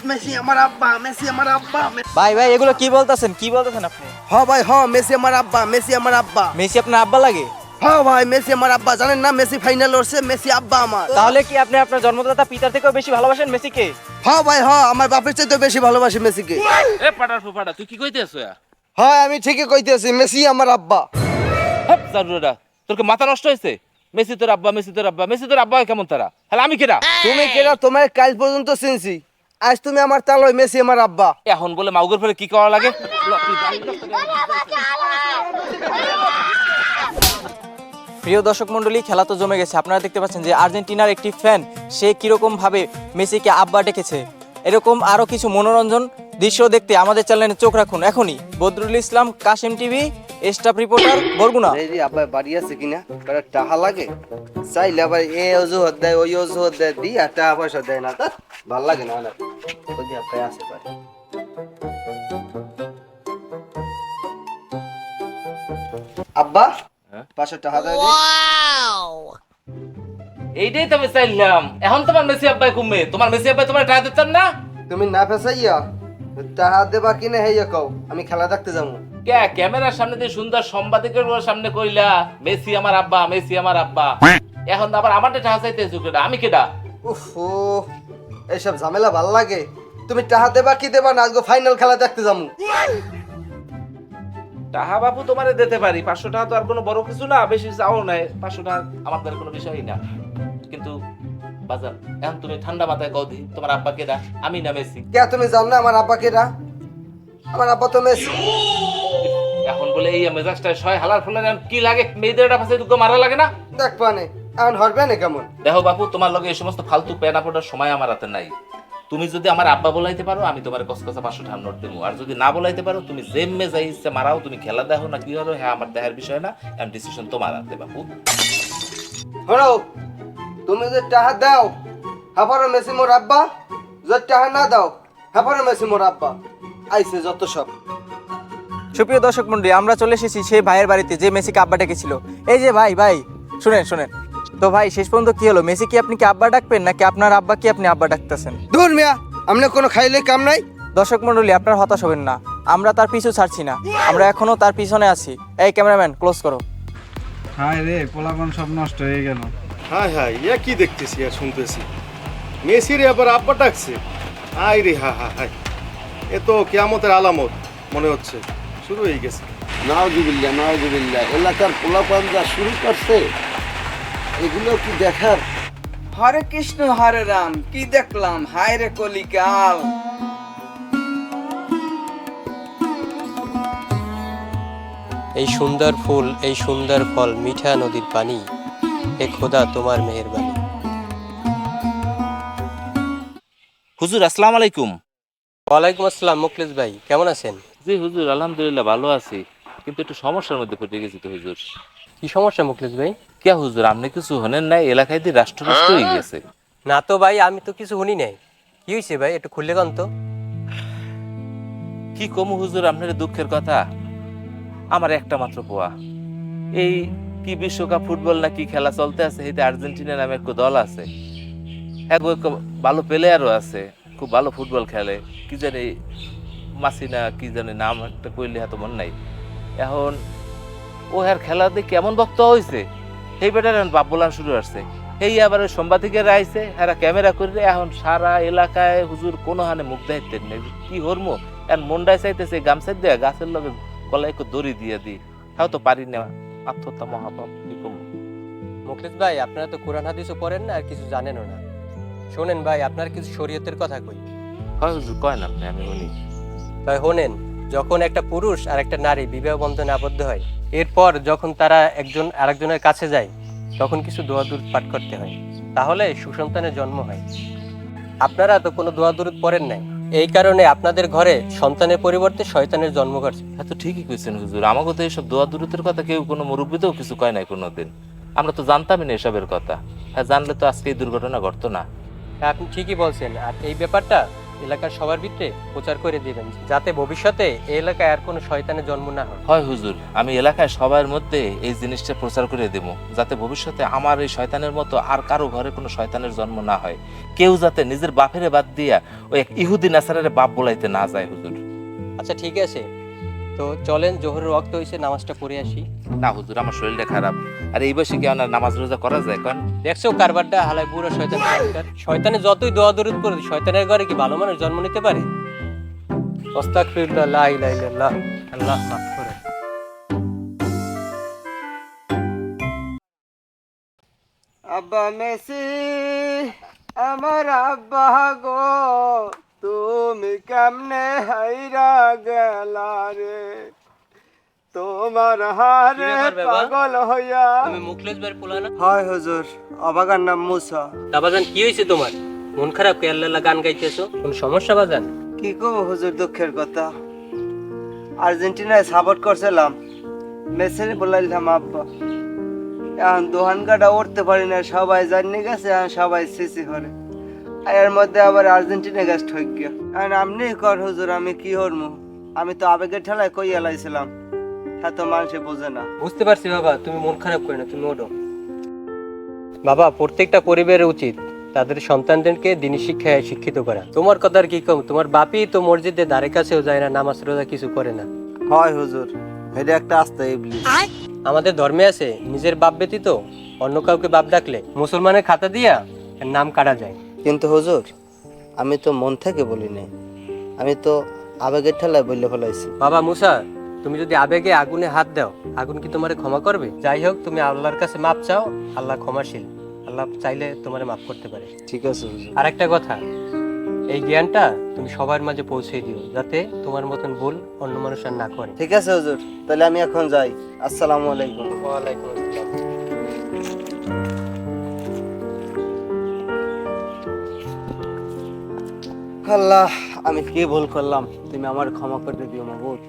Messi আমার আব্বা, Messi আমার আব্বা। ভাই ভাই এগুলো কি বলতেছেন আপনি? হ ভাই হ, মেসি আমার আব্বা, মেসি আমার আব্বা। মেসি আপনার আব্বা লাগে? হ ভাই, মেসি আমার আব্বা। জানেন না মেসি ফাইনাল উঠছে, মেসি আব্বা আমার। তাহলে কি আপনি আপনার জন্মদাতা পিতার থেকেও বেশি ভালোবাসেন মেসিকে? হ ভাই হ, আমার বাপের চাইতে বেশি ভালোবাসি মেসিকে। এ পাটার ফুপাটা তুই কি কইতেছ? হ্যাঁ আমি ঠিকই কইতেছি, মেসি আমার আব্বা। হপ জারুরা, তোর কি মাথা নষ্ট হয়েছে? মেসি তোর আব্বা, মেসি তোর আব্বা, মেসি তোর আব্বা হয় কেমন তারা? তাহলে আমি কেডা? তুমি কেনা, তোমার কাল পর্যন্ত চিনছি, আজ তুমি আমার তালয় মেসি আমার আব্বা। এখন বলে মাউগের ফেলে কি করা লাগে? প্রিয় দর্শক মণ্ডলী, খেলা তো জমে গেছে। আপনারা দেখতে পাচ্ছেন যে আর্জেন্টিনার একটি ফ্যান সে কিরকম ভাবে মেসিকে আব্বা ডেকেছে। এরকম আরো কিছু মনোরঞ্জন দৃশ্য দেখতে আমাদের চ্যানেলে চোখ রাখুন এখনই। Badrul Islam, Kashem TV, staff reporter, Barguna. এই যে আব্বা বাড়ি আছে কিনা, কারণ টাকা লাগে, চাইলে আবার এ অজুহাত দেয়, ওই অজুহাত দেয়, দি আর টাকা পয়সা দেয় না, তার ভাল লাগে না। ওই আব্বাই আছে বাড়ি। আব্বা হ্যাঁ? 500 টাকা দেয়। এইটাই তো আমি চাইলাম। এখন তোমার মেসি আব্বাই কমবে, তোমার মেসি আব্বাই তোমার টাকা দিতেন না? তুমি না ফেসাইয়া টাকা দেবা কিনে হেইয়া কও, আমি খেলা দেখতে যাবো। কে ক্যামেরার সামনে দিয়ে সুন্দর সাংবাদিকের সামনে কইলা মেসি আমার আব্বা, মেসি আমার আব্বা, এখন আবার আমার টাকা চাইতেছো কেডা? আমি কেডা? উফো, এইসব ঝামেলা ভাল লাগে। তুমি টাকা দেবা কি দেবা না, আজকে ফাইনাল খেলা দেখতে যাবো। টাকা বাবু তোমারে দিতে পারি, 500 টাকা তো আর কোনো বড় কিছু না, বেশি চাও নাই। 500 টাকা আমার দ্বারা কোনো বিষয়ই না। কিন্তু বাজার এখন তুমি ঠান্ডা মাথায় কও দি তোমার আব্বা কেডা? আমি না মেসি? কে তুমি জান না আমার আব্বা কেডা? আমার আব্বা তো মেসি। এখন বলে এই মেজাজটা সয় হালার ফলে কি লাগে? মেয়েদের পাশে দুটো মারা লাগে না? দেখ পানে এখন হরবে না কেমন। দেখো বাপু, তোমার লগে এই সমস্ত ফালতু পেনা পড়ার সময় আমার হাতে নাই। তুমি যদি আমার আব্বা বলাইতে পারো, আমি তোমার কসকসা 500 টাকা নোট দেবো। আর যদি না বলাইতে পারো, তুমি জেমে যাই ইচ্ছে মারাও, তুমি খেলা দেখো না কি হলো, হ্যাঁ আমার দেখার বিষয় না। এখন ডিসিশন তোমার হাতে বাপু। হলো তুমি যে টাকা দাও হাফারো মেসি মোর আব্বা, যদি টাকা না দাও হাফারো মেসি মোর আব্বা। আইছে যত সব। সুপ্রিয় দর্শক মণ্ডলী, আমরা চলে এসেছি সেই ভাইয়ের বাড়িতে যে মেসিকে আব্বা ডেকেছিল। এই যে ভাই শুনেন তো ভাই, শেষ পর্যন্ত কি হলো? মেসি কি আপনি কি আব্বা ডাকবেন নাকি আপনার আব্বা কি আপনি আব্বা ডাকতেছেন? দূর মিয়া, আমনে কোনো খাইলে কাম নাই। দর্শক মণ্ডলী, আপনার হতাশ হবেন না, আমরা তার পিছু ছাড়ছি না, আমরা এখনো তার পিছনে আছি। এই ক্যামেরাম্যান ক্লোজ করো। হায় রে, পোলাপান সব নষ্ট হয়ে গেল। হায় হায়, ইয়া কি দেখতেছি আর শুনতেছি? মেসির আবার আব্বা ডাকছে? হায় রে, হা হা হায়, এ তো কিয়ামতের আলামত মনে হচ্ছে, শুরু হয়ে গেছে। নাউজুবিল্লাহ নাউজুবিল্লাহ, এলাকার পোলাপান যা শুরু করছে, এগুলো কি দেখার? হরে কৃষ্ণ হরে রাম, কি দেখলাম, হায় রে কলিকাল। এই সুন্দর ফুল, এই সুন্দর ফল, মিঠা নদীর পানি, এ খোদা তোমার মেহেরবানি। হুজুর আসসালামু আলাইকুম। ওয়ালাইকুম আসসালাম। মুখলিস ভাই কেমন আছেন? জি হুজুর, আলহামদুলিল্লাহ ভালো আছি, কিন্তু একটু সমস্যার মধ্যে পড়ে গেছি তো হুজুর। কি সমস্যা মুখলিস ভাই? কে হুজুর, আপনি কিছু হনেন নাই? এলাকায় দিয়ে রাষ্ট্র হয়ে গেছে। না তো ভাই, আমি তো কিছু শুনি নাই। কি হয়েছে ভাই, একটু খুললে কন তো। কি কমু হুজুর আপনার দুঃখের কথা? আমার একটা মাত্র পোয়া, এই কি বিশ্বকাপ ফুটবল না কি খেলা চলতে আছে, এতে আর্জেন্টিনা নামে একটা দল আছে, এক ভালো প্লেয়ারও আছে, খুব ভালো ফুটবল খেলে, কি জানি মাসিনা কি জানি নাম একটা কইলে এত মন নাই। এখন ও হ্যার খেলা দিয়ে কেমন বক্ত হয়েছে, এই বেটার এখন বাপ বলান শুরু আসছে। এই আবার ওই সাংবাদিকের আইছে, হ্যাঁ ক্যামেরা করে এখন সারা এলাকায় হুজুর কোনো হানে মুখ দায়িত্বের নেই। কি হরমো এখন মন্ডায় চাইতেছে গামছা দিয়ে গাছের লগে গলায় একটু দড়ি দিয়ে দিই, তাও তো পারি না। আত্মহত্যা মহাপাপ, কি করবো? মুখলিস ভাই, আপনারা তো কোরআন হাদিসও পড়েন না আর কিছু জানেনও না। শোনেন ভাই, আপনার কিছু শরীয়তের কথা কই। হয় হুজুর, কয় না আপনি, আমি বলি। তাই শোনেন, যখন একটা পুরুষ আর একটা নারী বিবাহ বন্ধনে আবদ্ধ হয়, এরপর যখন তারা একজন আরেকজনের কাছে যায়, তখন কিছু দোয়া দুরূদ পাঠ করতে হয়, তাহলে সুসন্তানের জন্ম হয়। আপনারা তো কোনো দোয়া দুরূদ পড়েন নাই, এই কারণে আপনাদের ঘরে সন্তানের পরিবর্তে শয়তানের জন্ম ঘটছে। হ্যাঁ তো ঠিকই কইছেন হুজুর, আমাকে তো এইসব দোয়া দূরতের কথা কেউ কোনো মুরব্বীতেও কিছু কয় নাই কোনোদিন। আমরা তো জানতামই না এসবের কথা। হ্যাঁ জানলে তো আজকে এই দুর্ঘটনা ঘটতো না। হ্যাঁ, আপনি ঠিকই বলছেন। আর এই ব্যাপারটা এলাকার সবার ভিতরে প্রচার করে দিবেন, যাতে ভবিষ্যতে এই এলাকায় আর কোনো শয়তানের জন্ম না হয়। হয় হুজুর, আমি এলাকায় সবার মধ্যে এই জিনিসটা প্রচার করে দেব, যাতে ভবিষ্যতে আমার এই শয়তানের মতো আর কারো ঘরে কোনো শয়তানের জন্ম না হয়। কেউ যাতে নিজের বাপেরে বাদ দিয়া ওই এক ইহুদি নাসারের বাপ বলাইতে না যায় হুজুর। আচ্ছা ঠিক আছে, তো চলেন, জোহরের ওয়াক্ত হয়েছে, নামাজটা পড়ে আসি। না হুজুর, আমার শরীরটা খারাপ, আর এই বয়সে কি আমার নামাজ রোজা করা যায়? কারণ দেখছো কারবারটা হালাই পুরো শয়তান সরকার। শয়তানে যতই দোয়া দরুদ করে, শয়তানের ঘরে কি ভালো মানুষ জন্ম নিতে পারে? আস্তাগফিরুল্লাহ, লা ইলাহা ইল্লাল্লাহ, আল্লাহ মাফ করে। আব্বা মেসি, আমার আব্বা গো, তুমি কেমনে হাইরা গেলা রে, তোমার হারে কি ব্যাপার বাবা? পাগল হইয়া। তুমি মুখলেস ভাইয়ের পোলা না? হয় হুজুর, অবাগার নাম মুসা। বাবাজান কি হয়েছে তোমার? মন খারাপ কে? আল্লাহ গান গাইতেছো, কোন সমস্যা বাজান? কি কব হুজুর, দুঃখের কথা। আর্জেন্টিনায় সাপোর্ট করছিলাম, মেসির বলাইলাম আব্বা। এখন দোহান কাটা উঠতে পারি না, সবাই জানিয়ে গেছে, এখন সবাই সিসি করে। আর এর মধ্যে আবার আর্জেন্টিনা গাছ ঠক গিয়া। এখন আপনি কর হুজুর, আমি কি হরমু? আমি তো আবেগের ঠেলায় কই এলাইছিলাম, এত মানুষে বোঝে না। বুঝতে পারছি বাবা, তুমি মন খারাপ করে না, তুমি ওঠো। বাবা, প্রত্যেকটা পরিবারের উচিত তাদের সন্তানদেরকে দিনী শিক্ষায় শিক্ষিত করা। তোমার কথা আর কি কম, তোমার বাপই তো মসজিদের ধারে কাছেও যায় না, নামাজ রোজা কিছু করে না। হয় হুজুর, এটা একটা আস্তা ইবলিস। আমাদের ধর্মে আছে, নিজের বাপ ব্যতীত অন্য কাউকে বাপ ডাকলে মুসলমানের খাতা দিয়া এর নাম কাটা যায়। কিন্তু হুজুর, আমি তো মন থেকে বলি নাই, আমি তো আবেগের ঠেলায় বললে ফেলাইছি। বাবা মুসা, তুমি যদি আবেগে আগুনে হাত দাও, আগুন কি তোমারে ক্ষমা করবে? যাই হোক, তুমি আল্লাহর কাছে মাপ চাও, আল্লাহ ক্ষমাশীল, আল্লাহ চাইলে তোমারে মাফ করতে পারে। ঠিক আছে হুজুর। আর একটা কথা, এই জ্ঞানটা তুমি সবার মাঝে পৌঁছে দিও, যাতে তোমার মতন ভুল অন্য মানুষ আর না করে। ঠিক আছে হুজুর, তাহলে আমি এখন যাই। আসসালামু আলাইকুম। ওয়ালাইকুম আসসালাম। আল্লাহ, আমি কি ভুল করলাম, তুমি আমার ক্ষমা করে দিও মাবুদ।